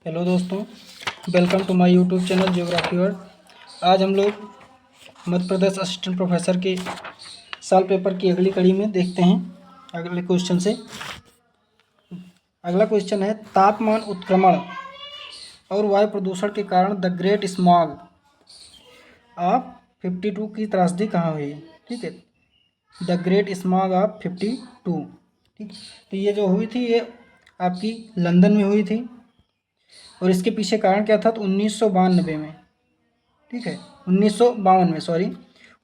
Hello दोस्तों, welcome to my YouTube channel geography world. आज हम लोग मध्य प्रदेश असिस्टेंट प्रोफेसर के साल पेपर की अगली कड़ी में देखते हैं। अगले क्वेश्चन से अगला क्वेश्चन है, तापमान उत्क्रमण और वायु प्रदूषण के कारण द ग्रेट स्मॉग ऑफ 52 की त्रासदी कहाँ हुई? ठीक है, द ग्रेट स्मॉग ऑफ 52। ठीक, तो ये जो हुई थी ये आपकी लंदन में हुई थी और इसके पीछे कारण क्या था? तो 1992 में, ठीक है, 1952 में, सॉरी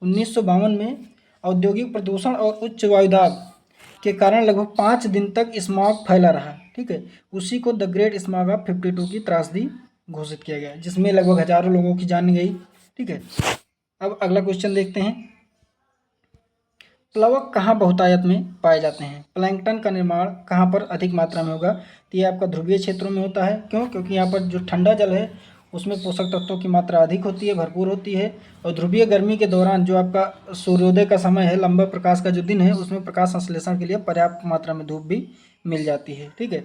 1952 में औद्योगिक प्रदूषण और उच्च वायुदाब के कारण लगभग 5 दिन तक स्मॉग फैला रहा। ठीक है, उसी को द ग्रेट स्मॉग ऑफ 52 की त्रासदी घोषित किया गया, जिसमें लगभग हजारों लोगों की जान गई। ठीक है, अब अगला क्वेश्चन देखते हैं, प्लवक कहाँ बहुतायत में पाए जाते हैं? प्लैंकटन का निर्माण कहाँ पर अधिक मात्रा में होगा? तो ये आपका ध्रुवीय क्षेत्रों में होता है। क्यों? क्योंकि यहाँ पर जो ठंडा जल है उसमें पोषक तत्वों की मात्रा अधिक होती है, भरपूर होती है। और ध्रुवीय गर्मी के दौरान जो आपका सूर्योदय का समय है, लंबा प्रकाश का जो दिन है, उसमें प्रकाश संश्लेषण के लिए पर्याप्त मात्रा में धूप भी मिल जाती है। ठीक है,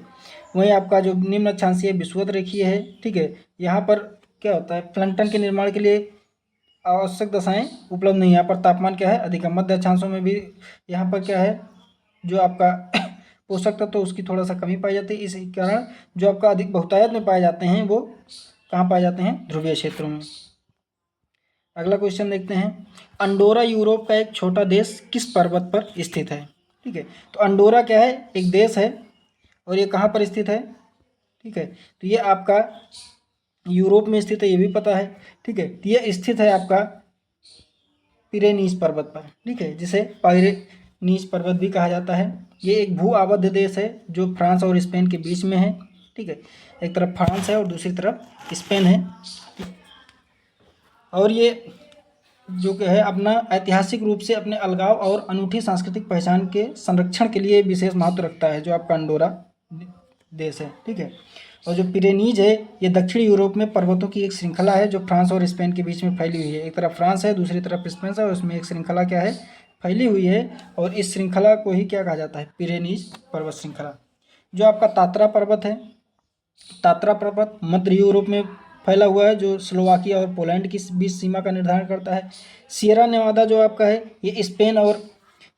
वहीं आपका जो निम्न अक्षांशीय विषुवत रेखीय है, ठीक है, यहाँ पर क्या होता है? प्लैंकटन के निर्माण के लिए आवश्यक दशाएं उपलब्ध नहीं है। यहाँ पर तापमान क्या है? अधिक है। मध्य अक्षांशों में भी यहाँ पर क्या है? जो आपका पोषक तत्व उसकी थोड़ा सा कमी पाई जाती है। इस कारण जो आपका अधिक बहुतायत में पाए जाते हैं वो कहाँ पाए जाते हैं? ध्रुवीय क्षेत्रों में। अगला क्वेश्चन देखते हैं, अंडोरा यूरोप का एक छोटा देश किस पर्वत पर स्थित है? ठीक है, तो अंडोरा क्या है? एक देश है और ये कहाँ पर स्थित है? ठीक है, तो ये आपका यूरोप में स्थित है, ये भी पता है। ठीक है, तो ये स्थित है आपका पिरेनीज पर्वत पर। ठीक है, जिसे पाइरेनीज पर्वत भी कहा जाता है। ये एक भू आबद्ध देश है जो फ्रांस और स्पेन के बीच में है। ठीक है, एक तरफ फ्रांस है और दूसरी तरफ स्पेन है। और ये जो कि है अपना ऐतिहासिक रूप से अपने अलगाव और अनूठी सांस्कृतिक पहचान के संरक्षण के लिए विशेष महत्व रखता है, जो आपका अंडोरा देश है। ठीक है, और जो पिरेनीज है ये दक्षिण यूरोप में पर्वतों की एक श्रृंखला है जो फ्रांस और स्पेन के बीच में फैली हुई है। एक तरफ फ्रांस है, दूसरी तरफ स्पेन है, और उसमें एक श्रृंखला क्या है? फैली हुई है। और इस श्रृंखला को ही क्या कहा जाता है? पिरेनीज पर्वत श्रृंखला। जो आपका तात्रा पर्वत है, तात्रा पर्वत मध्य यूरोप में फैला हुआ है, जो स्लोवाकिया और पोलैंड की बीच सीमा का निर्धारण करता है। सियरा नेवादा जो आपका है ये स्पेन और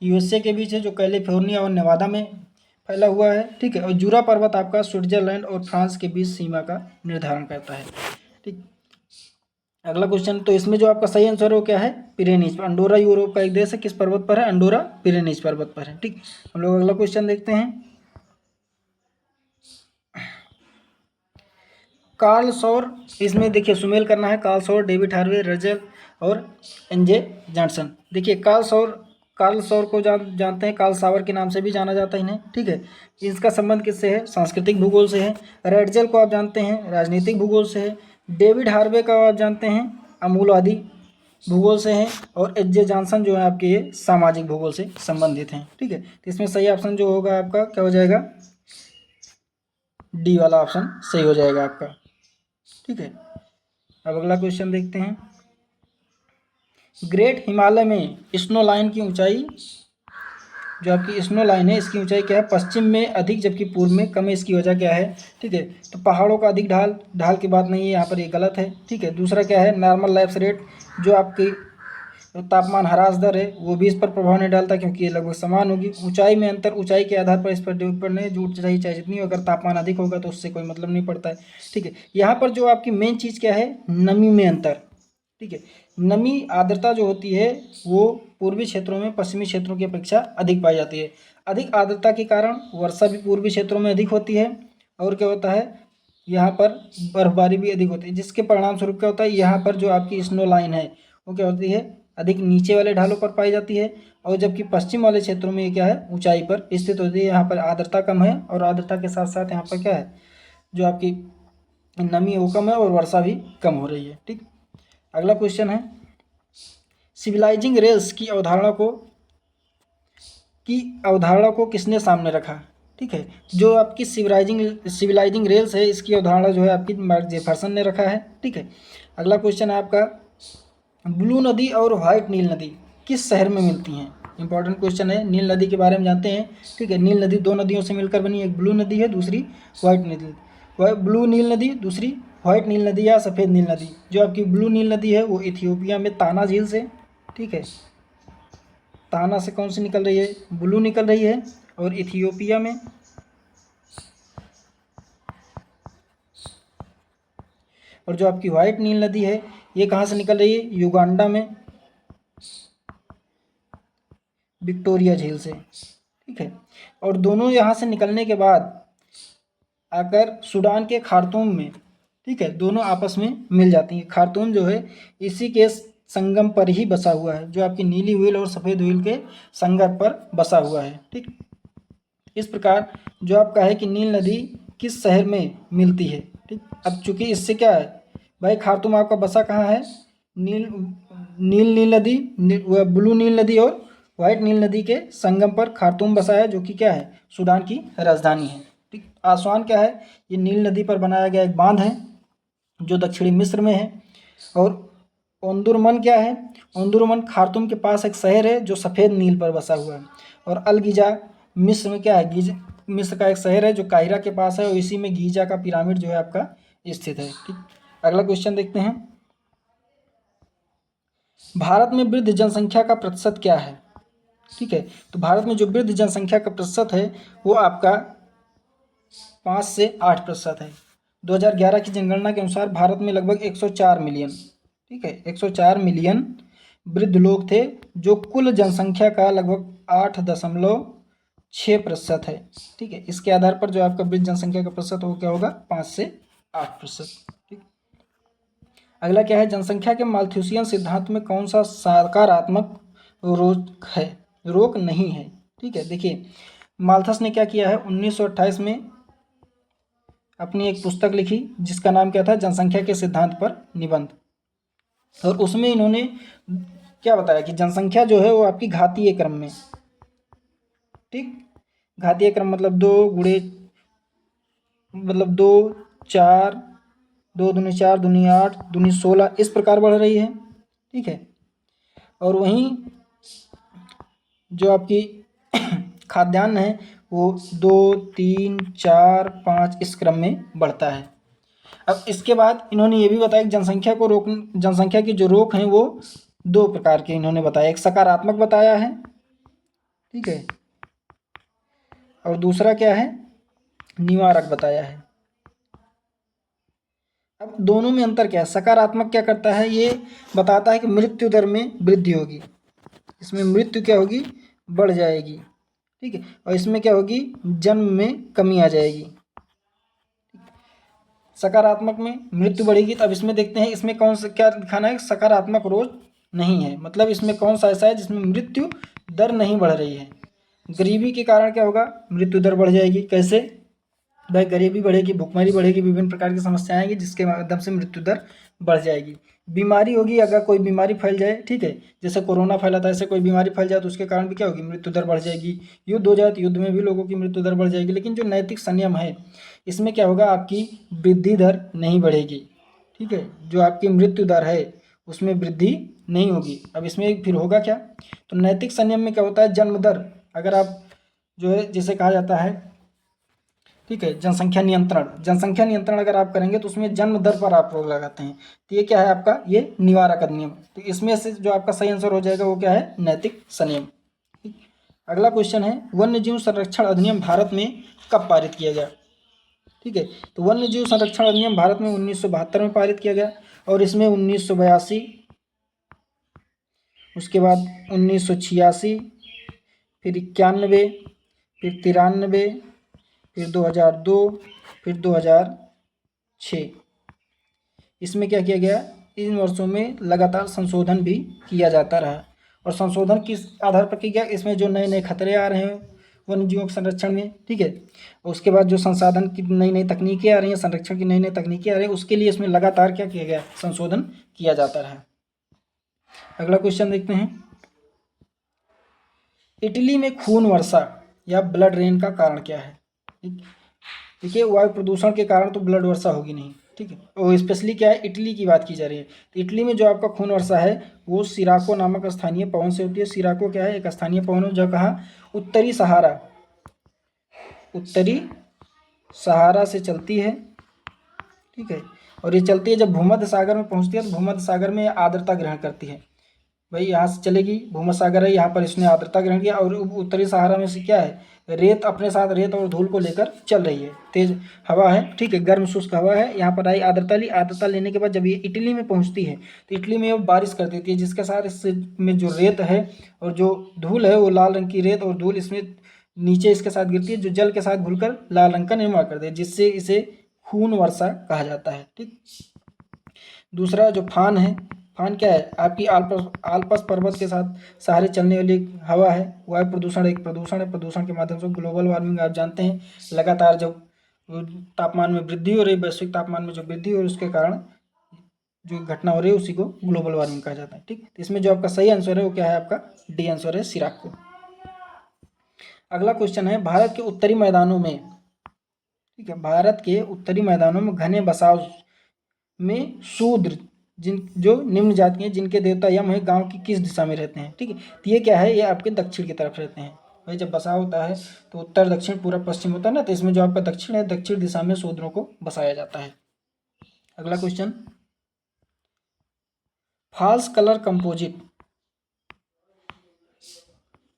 यूएसए के बीच है, जो कैलिफोर्निया और नेवादा में फैला हुआ है। ठीक है, और जूरा पर्वत आपका स्विट्जरलैंड और फ्रांस के बीच सीमा का निर्धारण करता है। ठीक, अगला क्वेश्चन, तो इसमें जो आपका सही आंसर हो क्या है? पिरेनीज। अंडोरा यूरोप का एक देश है, किस पर्वत पर है? अंडोरा पिरेनीज पर्वत पर है। ठीक, हम लोग अगला क्वेश्चन देखते हैं, कार्ल सौर, इसमें देखिए सुमेल करना है। कार्ल सौर, डेविड हार्वे, रजल और एनजे जॉनसन। देखिए कार्ल सौर को जानते हैं, कार्ल सावर के नाम से भी जाना जाता है इन्हें। ठीक है, इसका संबंध किससे है? सांस्कृतिक भूगोल से है। रेडजल को आप जानते हैं राजनीतिक भूगोल से है। डेविड हार्वे का आप जानते हैं अमूलवादी भूगोल से हैं। और एच जे जॉनसन जो है आपके ये सामाजिक भूगोल से संबंधित हैं। ठीक है, तो इसमें सही ऑप्शन जो होगा आपका क्या हो जाएगा? डी वाला ऑप्शन सही हो जाएगा आपका। ठीक है, अब अगला क्वेश्चन देखते हैं, ग्रेट हिमालय में स्नो लाइन की ऊंचाई, जो आपकी स्नो लाइन है इसकी ऊंचाई क्या है? पश्चिम में अधिक जबकि पूर्व में कम है। इसकी वजह क्या है? ठीक है, तो पहाड़ों का अधिक ढाल की बात नहीं है यहाँ पर, ये गलत है। ठीक है, दूसरा क्या है? नॉर्मल लैप्स रेट, जो आपकी तापमान ह्रास दर है वो भी इस पर प्रभाव नहीं डालता, क्योंकि ये लगभग समान होगी। ऊंचाई में अंतर ऊंचाई के आधार पर इस पर डिपेंड नहीं, जो ऊंचाई चाहे जितनी हो, अगर तापमान अधिक होगा तो उससे कोई मतलब नहीं पड़ता है। ठीक है, यहाँ पर जो आपकी मेन चीज़ क्या है? नमी में अंतर। ठीक है, नमी आर्द्रता जो होती है वो पूर्वी क्षेत्रों में पश्चिमी क्षेत्रों की अपेक्षा अधिक पाई जाती है। अधिक आर्द्रता के कारण वर्षा भी पूर्वी क्षेत्रों में अधिक होती है। और क्या होता है? यहाँ पर बर्फबारी भी अधिक होती है, जिसके परिणाम स्वरूप क्या होता है? यहाँ पर जो आपकी स्नो लाइन है वो क्या होती है? अधिक नीचे वाले ढालों पर पाई जाती है। और जबकि पश्चिम वाले क्षेत्रों में ये क्या है? ऊंचाई पर स्थित होती है। यहाँ पर आर्द्रता कम है और आर्द्रता के साथ साथ यहाँ पर क्या है? जो आपकी नमी वो कम है और वर्षा भी कम हो रही है। ठीक, अगला क्वेश्चन है, सिविलाइजिंग रेल्स की अवधारणा को किसने सामने रखा? ठीक है, जो आपकी सिविलाइजिंग रेल्स है इसकी अवधारणा जो है आपकी मार्क जेफरसन ने रखा है। ठीक है, अगला क्वेश्चन है आपका, ब्लू नदी और व्हाइट नील नदी किस शहर में मिलती हैं? इंपॉर्टेंट क्वेश्चन है। नील नदी के बारे में जानते हैं। ठीक है, नील नदी दो नदियों से मिलकर बनी, एक ब्लू नदी है, दूसरी व्हाइट नदी। वह ब्लू नील नदी, दूसरी व्हाइट नील नदी या सफ़ेद नील नदी। जो आपकी ब्लू नील नदी है वो इथियोपिया में ताना झील से, ठीक है, ताना से कौन सी निकल रही है, ब्लू निकल रही है, और इथियोपिया में, और जो आपकी व्हाइट नील नदी है ये कहाँ से निकल रही है, युगांडा में विक्टोरिया झील से, ठीक है। और दोनों यहाँ से निकलने के बाद आकर सूडान के खार्तूम में, ठीक है, दोनों आपस में मिल जाती हैं। खार्तूम जो है इसी के संगम पर ही बसा हुआ है, जो आपकी नीली व्हील और सफ़ेद व्हील के संगम पर बसा हुआ है, ठीक। इस प्रकार जो आपका है कि नील नदी किस शहर में मिलती है, ठीक। अब चूंकि इससे क्या है भाई, खार्तूम आपका बसा कहाँ है, नील नदी, ब्लू नील नदी और व्हाइट नील नदी के संगम पर खार्तूम बसा है, जो कि क्या है, सूडान की राजधानी है, ठीक। आसवान क्या है, ये नील नदी पर बनाया गया एक बांध है जो दक्षिणी मिस्र में है। और ओंदुरमन क्या है, ओंदुरमन खार्तूम के पास एक शहर है जो सफ़ेद नील पर बसा हुआ है। और अलगीजा मिस्र में क्या है, मिस्र का एक शहर है जो काहिरा के पास है, और इसी में गीजा का पिरामिड जो है आपका स्थित है, ठीक। अगला क्वेश्चन देखते हैं, भारत में वृद्ध जनसंख्या का प्रतिशत क्या है, ठीक है। तो भारत में जो वृद्ध जनसंख्या का प्रतिशत है वो आपका 5 से 8% है। 2011 की जनगणना के अनुसार भारत में लगभग 104 मिलियन, ठीक है, 104 मिलियन वृद्ध लोग थे, जो कुल जनसंख्या का लगभग 8.6% है, ठीक है। इसके आधार पर जो आपका वृद्ध जनसंख्या का प्रतिशत वो क्या होगा, 5 से 8%, ठीक। अगला क्या है, जनसंख्या के माल्थुसियन सिद्धांत में कौन सा सकारात्मक रोक नहीं है, ठीक है। देखिए माल्थस ने क्या किया है, 1928 में अपनी एक पुस्तक लिखी जिसका नाम क्या था, जनसंख्या के सिद्धांत पर निबंध। और उसमें इन्होंने क्या बताया कि जनसंख्या जो है वो आपकी घातीय क्रम में, ठीक, घातीय क्रम मतलब 2, 4, 2 दूनी 4, दूनी 8, दूनी 16 इस प्रकार बढ़ रही है, ठीक है। और वहीं जो आपकी खाद्यान्न है वो 2, 3, 4, 5 इस क्रम में बढ़ता है। अब इसके बाद इन्होंने ये भी बताया कि जनसंख्या की जो रोक है वो 2 प्रकार के इन्होंने बताया, एक सकारात्मक बताया है, ठीक है, और दूसरा क्या है, निवारक बताया है। अब दोनों में अंतर क्या है, सकारात्मक क्या करता है, ये बताता है कि मृत्यु दर में वृद्धि होगी, इसमें मृत्यु क्या होगी, बढ़ जाएगी, ठीक है, और इसमें क्या होगी, जन्म में कमी आ जाएगी। सकारात्मक में मृत्यु बढ़ेगी, तो अब इसमें देखते हैं इसमें कौन सा क्या दिखाना है, सकारात्मक रोज नहीं है, मतलब इसमें कौन सा ऐसा है जिसमें मृत्यु दर नहीं बढ़ रही है। गरीबी के कारण क्या होगा, मृत्यु दर बढ़ जाएगी, कैसे भाई, गरीबी बढ़ेगी, भुखमरी बढ़ेगी, विभिन्न प्रकार की समस्याएं आएंगी जिसके माध्यम से मृत्यु दर बढ़ जाएगी। बीमारी होगी, अगर कोई बीमारी फैल जाए, ठीक है, जैसे कोरोना फैला था, ऐसे कोई बीमारी फैल जाए तो उसके कारण भी क्या होगी, मृत्यु दर बढ़ जाएगी। युद्ध हो जाए तो युद्ध में भी लोगों की मृत्यु दर बढ़ जाएगी। लेकिन जो नैतिक संयम है इसमें क्या होगा, आपकी वृद्धि दर नहीं बढ़ेगी, ठीक है, जो आपकी मृत्यु दर है उसमें वृद्धि नहीं होगी। अब इसमें फिर होगा क्या, तो नैतिक संयम में क्या होता है, जन्म दर, अगर आप जो है जिसे कहा जाता है, ठीक है, जनसंख्या नियंत्रण अगर आप करेंगे तो उसमें जन्म दर पर आप रोक लगाते हैं, तो ये क्या है आपका, ये निवारक अधिनियम। तो इसमें से जो आपका सही आंसर हो जाएगा वो क्या है, नैतिक संयम। अगला क्वेश्चन है, वन्य जीव संरक्षण अधिनियम भारत में कब पारित किया गया, ठीक है। तो वन्य जीव संरक्षण अधिनियम भारत में 1972 में पारित किया गया, और इसमें 1982, उसके बाद 1986, फिर 91, फिर 93, फिर 2002, फिर 2006, इसमें क्या किया गया, इन वर्षों में लगातार संशोधन भी किया जाता रहा। और संशोधन किस आधार पर किया गया, इसमें जो नए नए खतरे आ रहे हैं वन्य जीवों के संरक्षण में, ठीक है, उसके बाद जो संसाधन की नई नई तकनीकें आ रही हैं, संरक्षण की नई नई तकनीकें आ रही हैं, उसके लिए इसमें लगातार क्या किया गया, संशोधन किया जाता रहा। अगला क्वेश्चन देखते हैं, इटली में खून वर्षा या ब्लड रेन का कारण क्या है, देखिए वायु प्रदूषण के कारण तो ब्लड वर्षा होगी नहीं, ठीक है, और स्पेशली क्या है, इटली की बात की जा रही है। तो इटली में जो आपका खून वर्षा है वो सिराको नामक स्थानीय पवन से होती है। सिराको क्या है, एक स्थानीय पवन है जो कहाँ, उत्तरी सहारा से चलती है, ठीक है। और ये चलती है जब भूमध्य सागर में पहुंचती है तो भूमध्य सागर में आर्द्रता ग्रहण करती है। भाई यहाँ से चलेगी, भूमध्य सागर है, यहाँ पर इसने आर्द्रता ग्रहण किया और उत्तरी सहारा में से क्या है, रेत अपने साथ रेत और धूल को लेकर चल रही है, तेज हवा है, ठीक है, गर्म शुष्क हवा है। यहाँ पर आई आर्द्रता ली, आर्द्रता लेने के बाद जब ये इटली में पहुँचती है तो इटली में ये बारिश कर देती है, जिसके साथ इसमें जो रेत है और जो धूल है वो लाल रंग की रेत और धूल इसमें नीचे इसके साथ गिरती है, जो जल के साथ घुलकर लाल रंग का निर्माण कर दे, जिससे इसे खून वर्षा कहा जाता है। ठीक। दूसरा जो फान है, फान क्या है, आपकी आल्पस पर्वत के साथ सहारे चलने वाली एक हवा है। वायु प्रदूषण एक प्रदूषण है, प्रदूषण के माध्यम से ग्लोबल वार्मिंग आप जानते हैं, लगातार जब तापमान में वृद्धि हो रही, वैश्विक तापमान में जो वृद्धि हो रही उसके कारण जो घटना हो रही है उसी को ग्लोबल वार्मिंग कहा जाता है। ठीक। तो इसमें जो आपका सही आंसर है वो क्या है, आपका डी आंसर है, सिराको। अगला क्वेश्चन है, भारत के उत्तरी मैदानों में, ठीक है, भारत के उत्तरी मैदानों में घने बसाव में शूद्र जो निम्न जाति हैं जिनके देवता यम है, गांव की किस दिशा में रहते हैं। ठीक है। तो ये क्या है, ये आपके दक्षिण की तरफ रहते हैं। भाई जब बसाव होता है तो उत्तर दक्षिण पूर्व पश्चिम होता है ना, तो इसमें जो आपका दक्षिण है, दक्षिण दिशा में शूद्रों को बसाया जाता है। अगला question, false colour composite,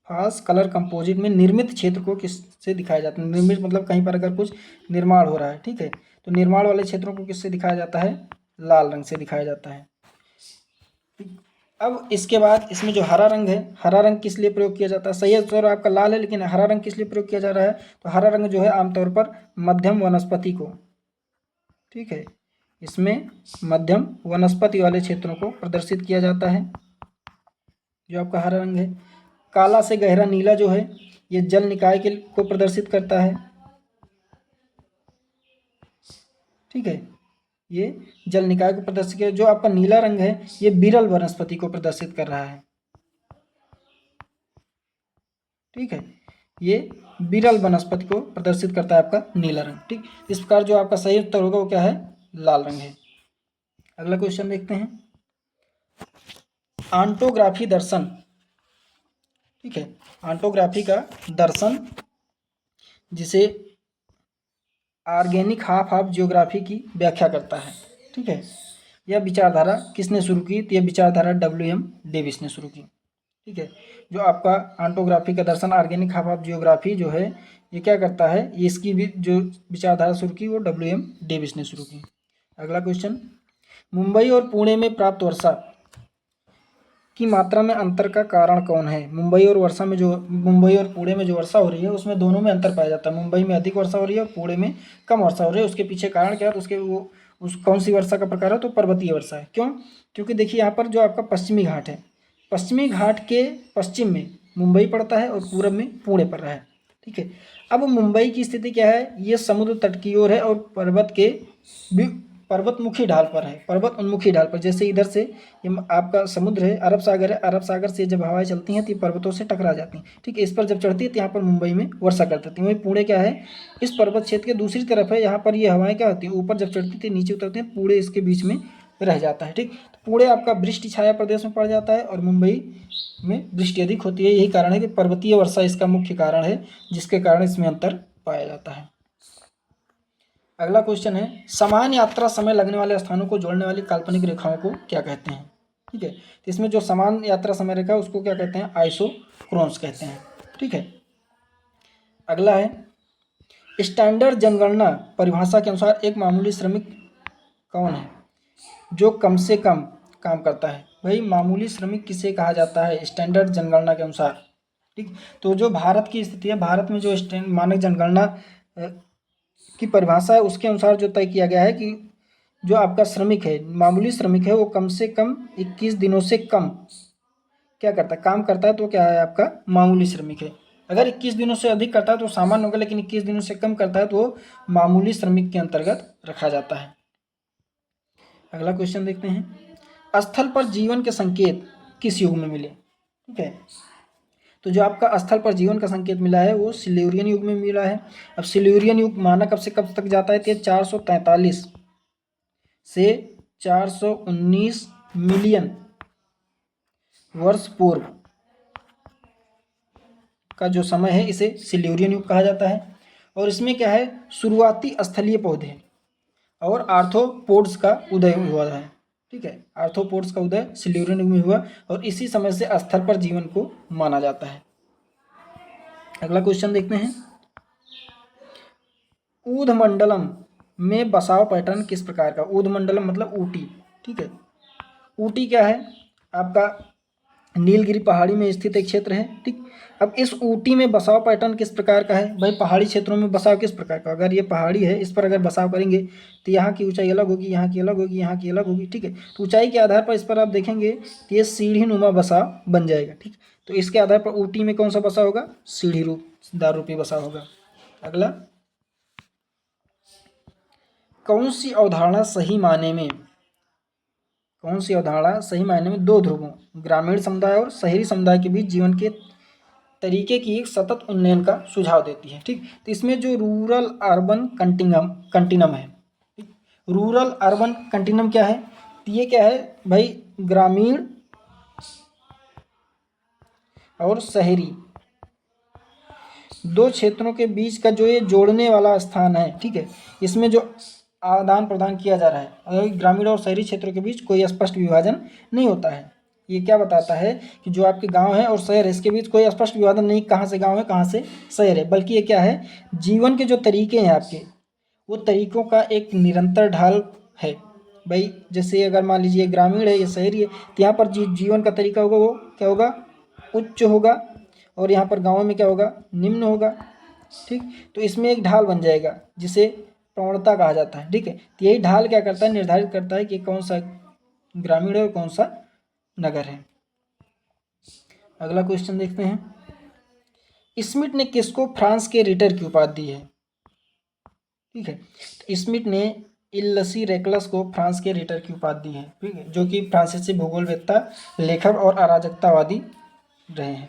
false colour composite में निर्मित क्षेत्र को किससे दिखाया जाता है। निर्मित मतलब कहीं पर अगर कुछ निर्माण हो रहा है, ठीक है, तो निर्माण वाले क्षेत्रों को किससे दिखाया जाता है, लाल रंग से दिखाया जाता है। अब इसके बाद इसमें जो हरा रंग है, हरा रंग किस लिए प्रयोग किया जाता है, सही आंसर आपका लाल है, लेकिन हरा रंग किस लिए प्रयोग किया जा रहा है, तो हरा रंग जो है आमतौर पर मध्यम वनस्पति को, ठीक है, इसमें मध्यम वनस्पति वाले क्षेत्रों को प्रदर्शित किया जाता है, जो आपका हरा रंग है। काला से गहरा नीला जो है ये जल निकाय के को प्रदर्शित करता है, ठीक है, ये जल निकाय को प्रदर्शित किया। जो आपका नीला रंग है ये विरल वनस्पति को प्रदर्शित कर रहा है, ठीक है, ये विरल वनस्पति को प्रदर्शित करता है आपका नीला रंग। ठीक। इस प्रकार जो आपका सही उत्तर होगा वो क्या है, लाल रंग है। अगला क्वेश्चन देखते हैं, ऑन्टोग्राफी दर्शन, ठीक है, ऑन्टोग्राफी का दर्शन जिसे ऑर्गेनिक हाफ ऑफ जियोग्राफी की व्याख्या करता है, ठीक है, यह विचारधारा किसने शुरू की, तो यह विचारधारा WM डेविस ने शुरू की, ठीक है। जो आपका ऑन्टोग्राफी का दर्शन ऑर्गेनिक हाफ ऑफ जियोग्राफी जो है ये क्या करता है, ये इसकी भी जो विचारधारा शुरू की वो WM डेविस ने शुरू की। अगला क्वेश्चन, मुंबई और पुणे में प्राप्त वर्षा की मात्रा में अंतर का कारण कौन है। मुंबई और पुणे में जो वर्षा हो रही है उसमें दोनों में अंतर पाया जाता है। मुंबई में अधिक वर्षा हो रही है और पुणे में कम वर्षा हो रही है। उसके पीछे कारण क्या है, तो उसके वो उस कौन सी वर्षा का प्रकार है, तो पर्वतीय वर्षा है। क्यों, क्योंकि देखिए यहाँ पर जो आपका पश्चिमी घाट है, पश्चिमी घाट के पश्चिम में मुंबई पड़ता है और पूरब में पुणे पड़ रहा है, ठीक है। अब मुंबई की स्थिति क्या है, ये समुद्र तट की ओर है और पर्वतमुखी ढाल पर है, पर्वत उन्मुखी ढाल पर। जैसे इधर से ये आपका समुद्र है, अरब सागर है, अरब सागर से जब हवाएं चलती हैं तो ये पर्वतों से टकरा जाती हैं, ठीक है। इस पर जब चढ़ती है तो यहाँ पर मुंबई में वर्षा कर देती है। वहीं पुणे क्या है, इस पर्वत क्षेत्र के दूसरी तरफ है, यहाँ पर ये हवाएं क्या होती हैं, ऊपर जब चढ़ती थी नीचे उतरती हैं, पुणे इसके बीच में रह जाता है, ठीक। तो पुणे आपका वृष्टि छाया प्रदेश में पड़ जाता है और मुंबई में वृष्टि अधिक होती है। यही कारण है कि पर्वतीय वर्षा इसका मुख्य कारण है, जिसके कारण इसमें अंतर पाया जाता है। अगला क्वेश्चन है, समान यात्रा समय लगने वाले स्थानों को जोड़ने वाली काल्पनिक रेखाओं को क्या कहते हैं, ठीक है। तो इसमें जो समान यात्रा समय रेखा है उसको क्या कहते हैं, आइसोक्रोन्स कहते हैं, ठीक है। अगला है, स्टैंडर्ड जनगणना परिभाषा के अनुसार एक मामूली श्रमिक कौन है जो कम से कम काम करता है। भाई मामूली श्रमिक किसे कहा जाता है स्टैंडर्ड जनगणना के अनुसार, ठीक। तो जो भारत की स्थिति है, भारत में जो मानक जनगणना की परिभाषा है उसके अनुसार जो तय किया गया है कि जो आपका श्रमिक है, मामूली श्रमिक है, वो कम से कम 21 दिनों से कम क्या करता है, काम करता है, तो क्या है आपका मामूली श्रमिक है। अगर 21 दिनों से अधिक करता है तो सामान्य होगा, लेकिन 21 दिनों से कम करता है तो वो मामूली श्रमिक के अंतर्गत रखा जाता है। अगला क्वेश्चन देखते हैं, स्थल पर जीवन के संकेत किस युग में मिले, ठीक है। तो जो आपका स्थल पर जीवन का संकेत मिला है वो सिल्यूरियन युग में मिला है। अब सिल्यूरियन युग माना कब से कब तक जाता है, तो 443 से 419 मिलियन वर्ष पूर्व का जो समय है इसे सिल्यूरियन युग कहा जाता है। और इसमें क्या है, शुरुआती स्थलीय पौधे, और आर्थ्रोपोड्स का उदय हुआ है। ठीक है, आर्थ्रोपोड्स का उदय सिल्यूरिन में हुआ और इसी समय से स्थल पर जीवन को माना जाता है। अगला क्वेश्चन देखते हैं, ऊधमंडलम में बसाव पैटर्न किस प्रकार का। ऊधमंडलम मतलब ऊटी। ठीक है, ऊटी क्या है, आपका नीलगिरी पहाड़ी में स्थित एक क्षेत्र है। ठीक, अब इस ऊटी में बसाव पैटर्न किस प्रकार का है। भाई पहाड़ी क्षेत्रों में बसाव किस प्रकार का, अगर ये पहाड़ी है इस पर अगर बसाव करेंगे तो यहाँ की ऊंचाई अलग होगी, यहाँ की अलग होगी, यहाँ की अलग होगी। ठीक है, तो ऊंचाई के आधार पर इस पर आप देखेंगे तो ये सीढ़ी नुमा बसाव बन जाएगा। ठीक, तो इसके आधार पर ऊटी में कौन सा बसाव होगा, सीढ़ी रूपदार रूपी बसाव होगा। अगला, कौन सी अवधारणा सही मायने में, कौन सी अवधारणा सही मायने में दो ध्रुवों ग्रामीण समुदाय और शहरी समुदाय के बीच जीवन के तरीके की एक सतत उन्नयन का सुझाव देती है। ठीक, तो इसमें जो रूरल अर्बन कंटिनम है, रूरल अर्बन कंटिनम क्या है, तो ये क्या है भाई, ग्रामीण और शहरी दो क्षेत्रों के बीच का जो ये जोड़ने वाला स्थान है। ठीक है, इसमें जो आदान प्रदान किया जा रहा है, अगर ग्रामीण और शहरी क्षेत्रों के बीच कोई स्पष्ट विभाजन नहीं होता है। ये क्या बताता है कि जो आपके गांव है और शहर है इसके बीच कोई स्पष्ट विभाजन नहीं, कहाँ से गांव है कहाँ से शहर है, बल्कि ये क्या है, जीवन के जो तरीके हैं आपके, वो तरीकों का एक निरंतर ढाल है। भाई जैसे अगर मान लीजिए ग्रामीण है या शहरी है तो यहाँ पर जीवन का तरीका होगा वो क्या होगा, उच्च होगा, और यहाँ पर गाँव में क्या होगा, निम्न होगा। ठीक, तो इसमें एक ढाल बन जाएगा जिसे प्रवणता कहा जाता है। ठीक है, तो यही ढाल क्या करता है, निर्धारित करता है कि कौन सा ग्रामीण है और कौन सा नगर है। अगला क्वेश्चन देखते हैं, स्मिथ ने किसको फ्रांस के रिटर की उपाधि दी है। ठीक है, तो स्मिथ ने इल्लसी रेकलस को फ्रांस के रिटर की उपाधि दी है। ठीक है, जो कि फ्रांसीसी भूगोलवेत्ता, लेखक और अराजकतावादी रहे हैं।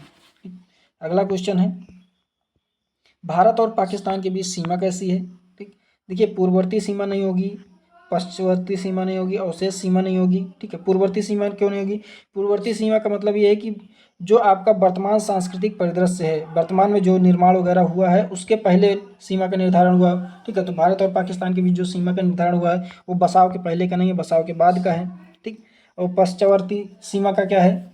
अगला क्वेश्चन है, भारत और पाकिस्तान के बीच सीमा कैसी है। ठीक, देखिए पूर्ववर्ती सीमा नहीं होगी, पश्चिमवर्ती सीमा नहीं होगी, अवशेष सीमा नहीं होगी। ठीक है, पूर्ववर्ती सीमा क्यों नहीं होगी, पूर्ववर्ती सीमा का मतलब ये है कि जो आपका वर्तमान सांस्कृतिक परिदृश्य है, वर्तमान में जो निर्माण वगैरह हुआ है उसके पहले सीमा का निर्धारण हुआ। ठीक है, तो भारत और पाकिस्तान के बीच जो सीमा का निर्धारण हुआ है वो बसाव के पहले का नहीं है, बसाव के बाद का है। ठीक, और पश्चिमवर्ती सीमा का क्या है,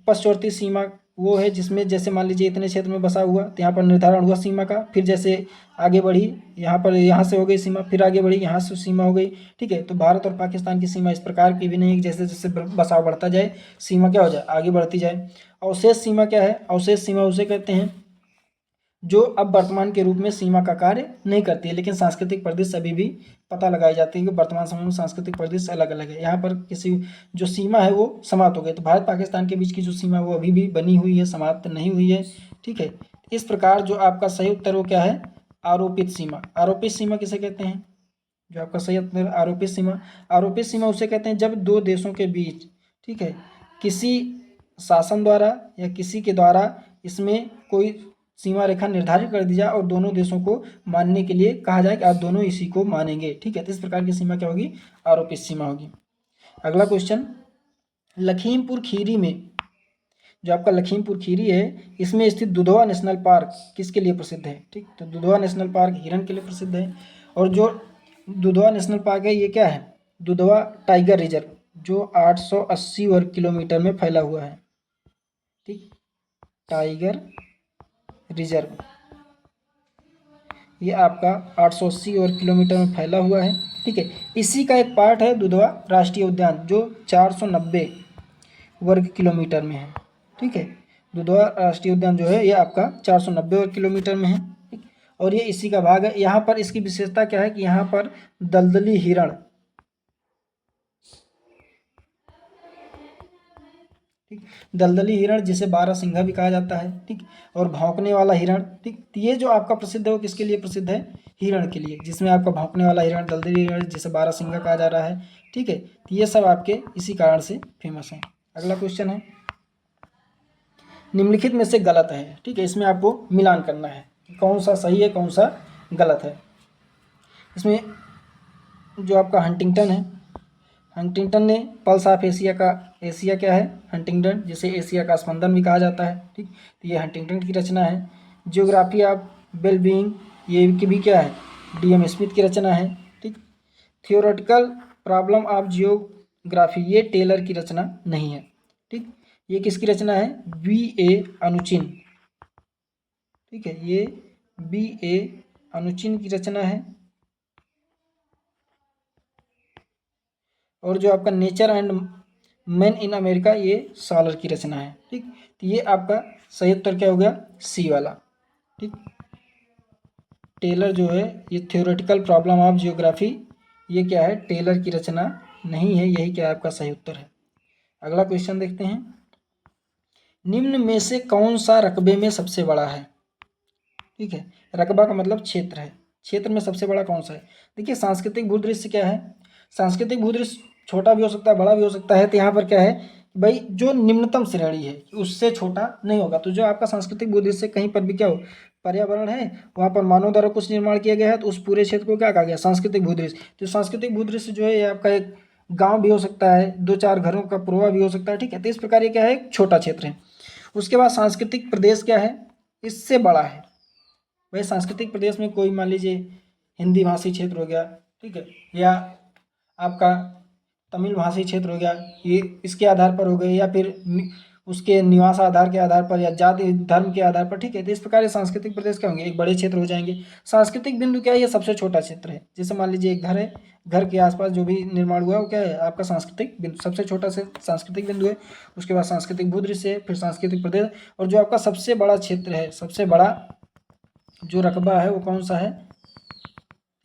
पश्चिमवर्ती सीमा वो है जिसमें जैसे मान लीजिए इतने क्षेत्र में बसा हुआ तो यहाँ पर निर्धारण हुआ सीमा का, फिर जैसे आगे बढ़ी यहाँ पर, यहाँ से हो गई सीमा, फिर आगे बढ़ी यहाँ से सीमा हो गई। ठीक है, तो भारत और पाकिस्तान की सीमा इस प्रकार की भी नहीं है कि जैसे जैसे बसाव बढ़ता जाए सीमा क्या हो जाए, आगे बढ़ती जाए। अवशेष सीमा क्या है, अवशेष सीमा उसे कहते हैं जो अब वर्तमान के रूप में सीमा का कार्य नहीं करती है, लेकिन सांस्कृतिक परिदृश्य अभी भी पता लगाई जाती है कि वर्तमान समय में सांस्कृतिक परिदृश्य अलग अलग है। यहाँ पर किसी जो सीमा है वो समाप्त हो गई, तो भारत पाकिस्तान के बीच की जो सीमा वो अभी भी बनी हुई है, समाप्त नहीं हुई है। ठीक है, इस प्रकार जो आपका सही उत्तर वो क्या है, आरोपित सीमा। आरोपित सीमा किसे कहते हैं, जो आपका सही उत्तर आरोपित सीमा, आरोपित सीमा उसे कहते हैं जब दो देशों के बीच, ठीक है, किसी शासन द्वारा या किसी के द्वारा इसमें कोई सीमा रेखा निर्धारित कर दी जाए और दोनों देशों को मानने के लिए कहा जाए कि आप दोनों इसी को मानेंगे। ठीक है, तो इस प्रकार की सीमा क्या होगी, आरोपित सीमा होगी। अगला क्वेश्चन, लखीमपुर खीरी में, जो आपका लखीमपुर खीरी है इसमें स्थित दुधवा नेशनल पार्क किसके लिए प्रसिद्ध है। ठीक, तो दुधवा नेशनल पार्क हिरण के लिए प्रसिद्ध है। और जो दुधवा नेशनल पार्क है ये क्या है, दुधवा टाइगर रिजर्व, जो 880 वर्ग किलोमीटर में फैला हुआ है। ठीक, टाइगर रिजर्व ये आपका 880 वर्ग किलोमीटर में फैला हुआ है। ठीक है, इसी का एक पार्ट है दुधवा राष्ट्रीय उद्यान जो 490 वर्ग किलोमीटर में है। ठीक है, दुधवा राष्ट्रीय उद्यान जो है ये आपका 490 वर्ग किलोमीटर में है। ठीक, और ये इसी का भाग है। यहाँ पर इसकी विशेषता क्या है कि यहाँ पर दलदली हिरण, ठीक, दलदली हिरण जिसे बारहसिंघा भी कहा जाता है। ठीक, और भौंकने वाला हिरण। ठीक, तो ये जो आपका प्रसिद्ध है वो किसके लिए प्रसिद्ध है, हिरण के लिए, जिसमें आपका भौंकने वाला हिरण, दलदली हिरण जिसे बारहसिंघा कहा जा रहा है। ठीक है, तो ये सब आपके इसी कारण से फेमस हैं। अगला क्वेश्चन है, निम्नलिखित में से गलत है। ठीक है, इसमें आपको मिलान करना है कि कौन सा सही है कौन सा गलत है। इसमें जो आपका हंटिंगटन है, हंटिंगटन ने पल्स ऑफ एशिया का, एशिया क्या है, हंटिंगटन जिसे एशिया का स्पंदन भी कहा जाता है। ठीक, तो ये हंटिंगटन की रचना है। जियोग्राफी ऑफ वेलबींग ये की भी क्या है, DM स्मिथ की रचना है। ठीक, थियोरेटिकल प्रॉब्लम ऑफ जियोग्राफी, ये टेलर की रचना नहीं है। ठीक, ये किसकी रचना है? B.A. अनुचिन। ठीक है, ये B.A. अनुचिन की रचना है। और जो आपका nature and man in America, ये सॉलर की रचना है। ठीक, तो ये आपका सही उत्तर क्या हो गया? सी वाला। ठीक, टेलर जो है ये थ्योरेटिकल प्रॉब्लम ऑफ जियोग्राफी, ये क्या है? टेलर की रचना नहीं है। यही क्या है? आपका सही उत्तर है। अगला क्वेश्चन देखते हैं। निम्न में से कौन सा रकबे में सबसे बड़ा है? ठीक है, रकबा का मतलब क्षेत्र है। क्षेत्र में सबसे बड़ा कौन सा है? देखिए, सांस्कृतिक भूदृश्य क्या है? सांस्कृतिक भूदृश्य छोटा भी हो सकता है, बड़ा भी हो सकता है। तो यहाँ पर क्या है भाई, जो निम्नतम श्रेणी है उससे छोटा नहीं होगा। तो जो आपका सांस्कृतिक भूदृश्य कहीं पर भी क्या हो, पर्यावरण है, वहाँ पर मानव द्वारा कुछ निर्माण किया गया है, तो उस पूरे क्षेत्र को क्या कहा गया? सांस्कृतिक भूदृश्य। तो सांस्कृतिक भूदृश्य जो है ये आपका एक गाँव भी हो सकता है, 2-4 घरों का पुरवा भी हो सकता है। ठीक है, तो इस प्रकार ये क्या है? एक छोटा क्षेत्र है। उसके बाद सांस्कृतिक प्रदेश क्या है? इससे बड़ा है। भाई सांस्कृतिक प्रदेश में कोई मान लीजिए हिंदी भाषी क्षेत्र हो गया, ठीक है, या आपका तमिल भाषी क्षेत्र हो गया, ये इसके आधार पर हो गए, या फिर उसके निवास आधार के आधार पर, या जाति धर्म के आधार पर। ठीक है, तो इस प्रकार ये सांस्कृतिक प्रदेश क्या होंगे? एक बड़े क्षेत्र हो जाएंगे। सांस्कृतिक बिंदु क्या है? ये सबसे छोटा क्षेत्र है। जैसे मान लीजिए एक घर है, घर के आसपास जो भी निर्माण हुआ वो क्या है? आपका सांस्कृतिक बिंदु, सबसे छोटा से सांस्कृतिक बिंदु है। उसके बाद सांस्कृतिक भूदृश्य है, फिर सांस्कृतिक प्रदेश, और जो आपका सबसे बड़ा क्षेत्र है, सबसे बड़ा जो रकबा है वो कौन सा है?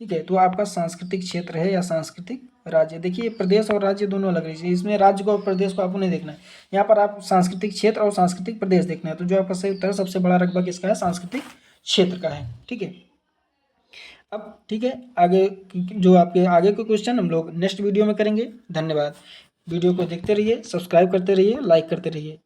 ठीक है, तो आपका सांस्कृतिक क्षेत्र है या सांस्कृतिक राज्य। देखिए, प्रदेश और राज्य दोनों अलग रही है, इसमें राज्य को और प्रदेश को आपको नहीं देखना है। यहाँ पर आप सांस्कृतिक क्षेत्र और सांस्कृतिक प्रदेश देखना है। तो जो आपका सही उत्तर है, सबसे बड़ा रकबा किसका है? सांस्कृतिक क्षेत्र का है। ठीक है, अब ठीक है, आगे जो आपके आगे के क्वेश्चन हम लोग नेक्स्ट वीडियो में करेंगे। धन्यवाद। वीडियो को देखते रहिए, सब्सक्राइब करते रहिए, लाइक करते रहिए।